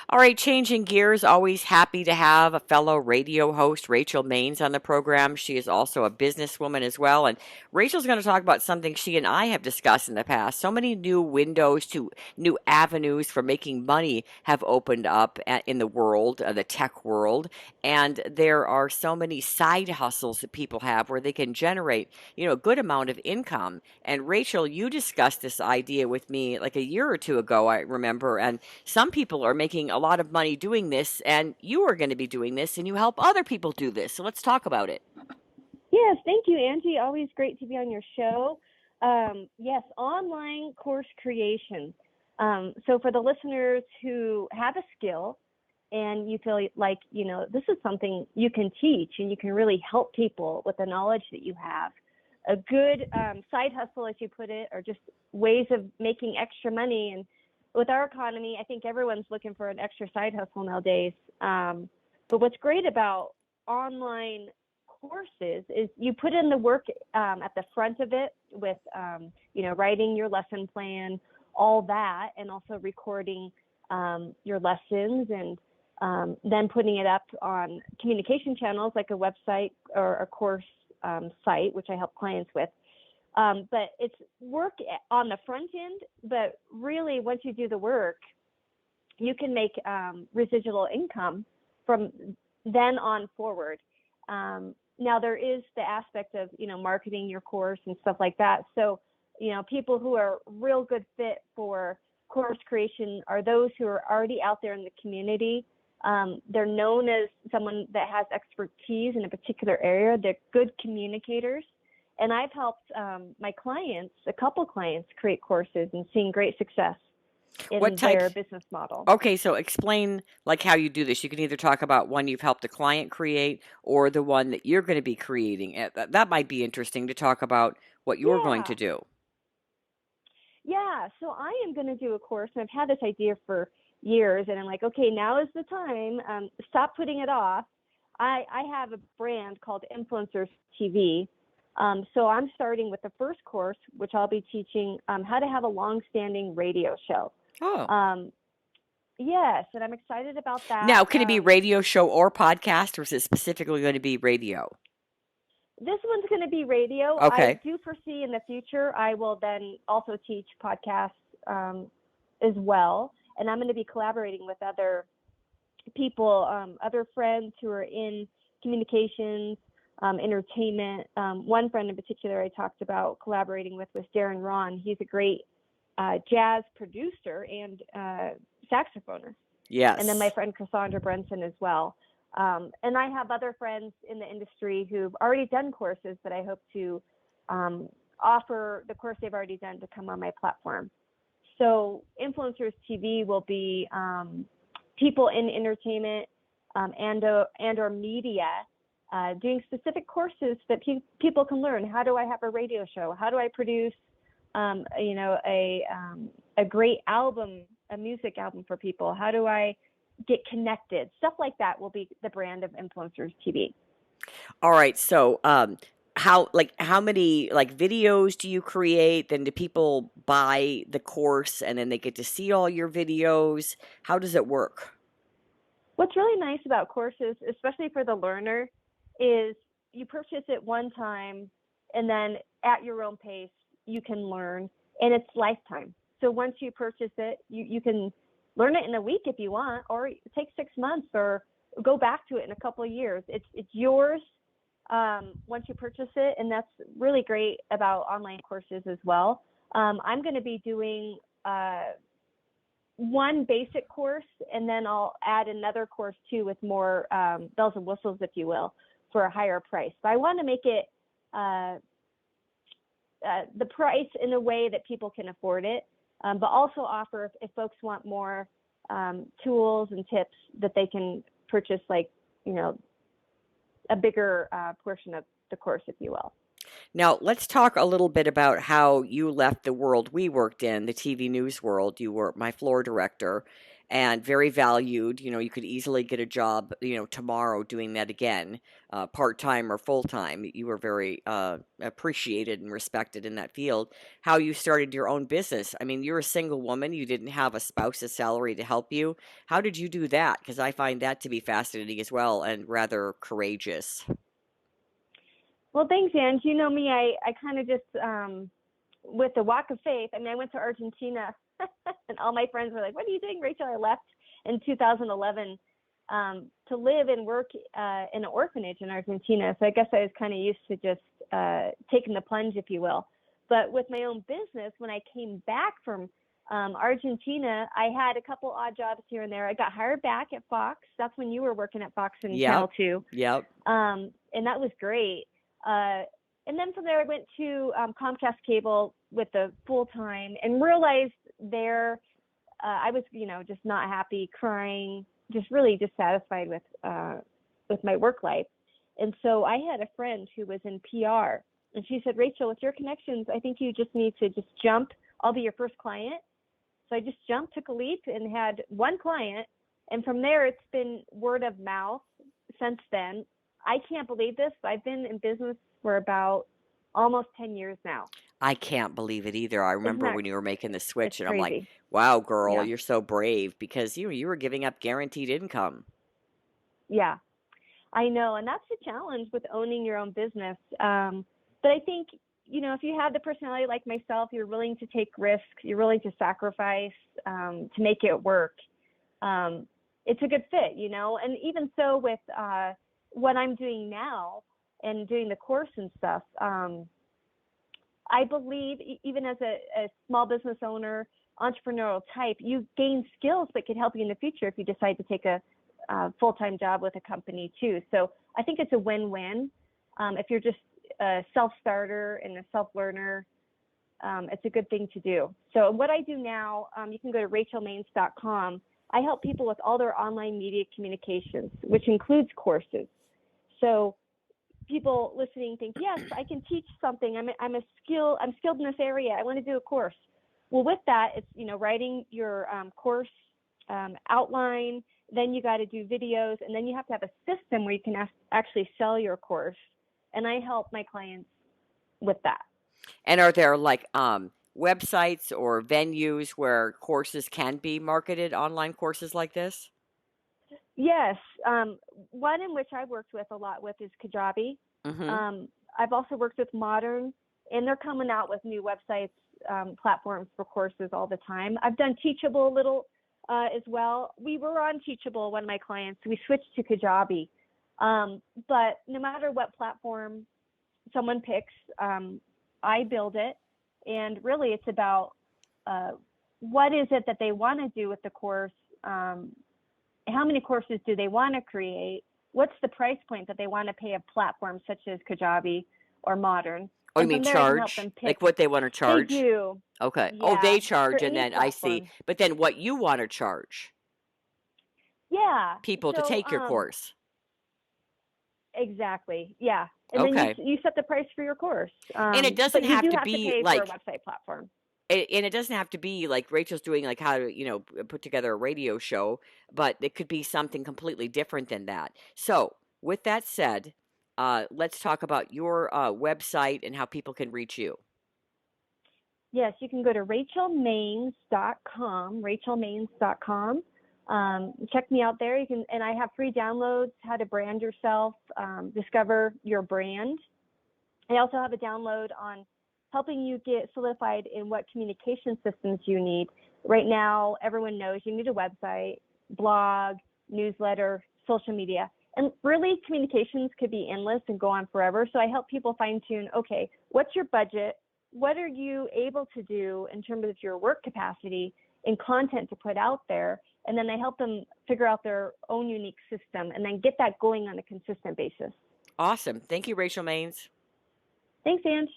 All right, changing gears. Always happy to have a fellow radio host, Rachel Maines, on the program. She is also a businesswoman as well. And Rachel's going to talk about something she and I have discussed in the past. So many new windows to new avenues for making money have opened up in the world, the tech world. And there are so many side hustles that people have where they can generate, a good amount of income. And Rachel, you discussed this idea with me like a year or two ago, I remember. And some people are making a lot of money doing this, and you are going to be doing this, and you help other people do this. So let's talk about it. Yes, thank you, Angie. Always great to be on your show. Yes, online course creation. So for the listeners who have a skill and you feel like, this is something you can teach and you can really help people with the knowledge that you have. A good side hustle, as you put it, or just ways of making extra money. And with our economy, I think everyone's looking for an extra side hustle nowadays. But what's great about online courses is you put in the work at the front of it with, writing your lesson plan, all that, and also recording your lessons and then putting it up on communication channels like a website or a course site, which I help clients with. But it's work on the front end, but really once you do the work, you can make residual income from then on forward. Now there is the aspect of, marketing your course and stuff like that. So, people who are real good fit for course creation are those who are already out there in the community. They're known as someone that has expertise in a particular area. They're good communicators. And I've helped my clients, a couple clients, create courses and seeing great success What in type? their business model. Okay, so explain like how you do this. You can either talk about one you've helped a client create or the one that you're going to be creating. That might be interesting to talk about what you're going to Yeah. do. Yeah. So I am going to do a course, and I've had this idea for years, and I'm like, okay, now is the time. Stop putting it off. I have a brand called Influencers TV. So I'm starting with the first course, which I'll be teaching how to have a long-standing radio show. Oh. Um, yes, and I'm excited about that. Now, can it be radio show or podcast, or is it specifically going to be radio? This one's going to be radio. I Okay. do foresee in the future I will then also teach podcasts as well, and I'm going to be collaborating with other people, other friends who are in communications, entertainment. One friend in particular I talked about collaborating with was Darren Ron. He's a great jazz producer and saxophonist. And then my Yes. friend Cassandra Brenson as well. And I have other friends in the industry who've already done courses that I hope to offer the course they've already done to come on my platform. So Influencers TV will be people in entertainment and or media doing specific courses that people can learn. How do I have a radio show? How do I produce, a great album, a music album for people? How do I get connected? Stuff like that will be the brand of Influencers TV. All right. So, how many like videos do you create? Then do people buy the course and then they get to see all your videos? How does it work? What's really nice about courses, especially for the learner, is you purchase it one time and then at your own pace, you can learn, and it's lifetime. So once you purchase it, you can learn it in a week if you want, or take 6 months or go back to it in a couple of years. It's yours once you purchase it, and that's really great about online courses as well. I'm going to be doing one basic course, and then I'll add another course too with more bells and whistles, if you will, for a higher price. But I want to make it the price in a way that people can afford it, but also offer if folks want more tools and tips that they can purchase, like, a bigger portion of the course, if you will. Now, let's talk a little bit about how you left the world we worked in, the TV news world. You were my floor director. and very valued. You know, you could easily get a job, you know, tomorrow doing that again, part-time or full-time. You were very appreciated and respected in that field. How you started your own business. I mean, you're a single woman. You didn't have a spouse's salary to help you. How did you do that? Because I find that to be fascinating as well and rather courageous. Well, thanks, Ange. You know me, I kind of just, with the walk of faith, I mean, I went to Argentina and all my friends were like, what are you doing, Rachel? I left in 2011 to live and work in an orphanage in Argentina. So I guess I was kind of used to just taking the plunge, if you will. But with my own business, when I came back from Argentina, I had a couple odd jobs here and there. I got hired back at Fox. That's when you were working at Fox and Yep. Channel 2. Yep. And that was great. And then from there, I went to Comcast Cable with the full time and realized there I was, you know, just not happy, crying, just really dissatisfied with my work life. And so I had a friend who was in PR, and she said, Rachel, with your connections, I think you just need to just jump. I'll be your first client. So I just jumped, took a leap, and had one client. And from there, it's been word of mouth since then. I can't believe this, but I've been in business for about almost 10 years now. I can't believe it either. I Isn't remember that, when you were making the it's switch, and I'm like, crazy. wow, girl, Yeah. you're so brave because you were giving up guaranteed income. Yeah, I know. And that's the challenge with owning your own business. But I think, you know, if you have the personality like myself, you're willing to take risks, you're willing to sacrifice to make it work. It's a good fit, you know. And even so with what I'm doing now and doing the course and stuff, I believe even as a small business owner, entrepreneurial type, you gain skills that could help you in the future if you decide to take a full-time job with a company too. So I think it's a win-win. If you're just a self-starter and a self-learner, it's a good thing to do. So what I do now, you can go to rachelmaines.com. I help people with all their online media communications, which includes courses. So people listening think, yes, I can teach something. I'm skilled in this area. I want to do a course. Well, with that, it's, you know, writing your course outline. Then you got to do videos, and then you have to have a system where you can actually sell your course. And I help my clients with that. And are there like websites or venues where courses can be marketed, online courses like this? Yes. One in which I've worked with a lot with is Kajabi. Mm-hmm. I've also worked with Modern, and they're coming out with new websites, platforms for courses all the time. I've done Teachable a little as well. We were on Teachable, one of my clients. We switched to Kajabi. But no matter what platform someone picks, I build it. And really, it's about what is it that they want to do with the course? How many courses do they want to create? What's the price point that they want to pay a platform such as Kajabi or Modern? Oh, you And mean from there, I can help them charge? Like pick. what they want to They charge? do, Okay. Oh, yeah, they for charge, and any then I see. platform. But then what you want to charge Yeah. people to So take your course? exactly, yeah. And then Okay. you set the price for your course. And it doesn't But you have do to have to be pay for a like, website platform. and it doesn't have to be like Rachel's doing, like how to, put together a radio show, but it could be something completely different than that. So, with that said, let's talk about your website and how people can reach you. Yes, you can go to rachelmaines.com, rachelmaines.com. Check me out there. You can, and I have free downloads, how to brand yourself, discover your brand. I also have a download on helping you get solidified in what communication systems you need. Right now, everyone knows you need a website, blog, newsletter, social media. And really, communications could be endless and go on forever. So I help people fine tune, okay, what's your budget? What are you able to do in terms of your work capacity and content to put out there? And then I help them figure out their own unique system and then get that going on a consistent basis. Awesome. Thank you, Rachel Maines. Thanks, Ange.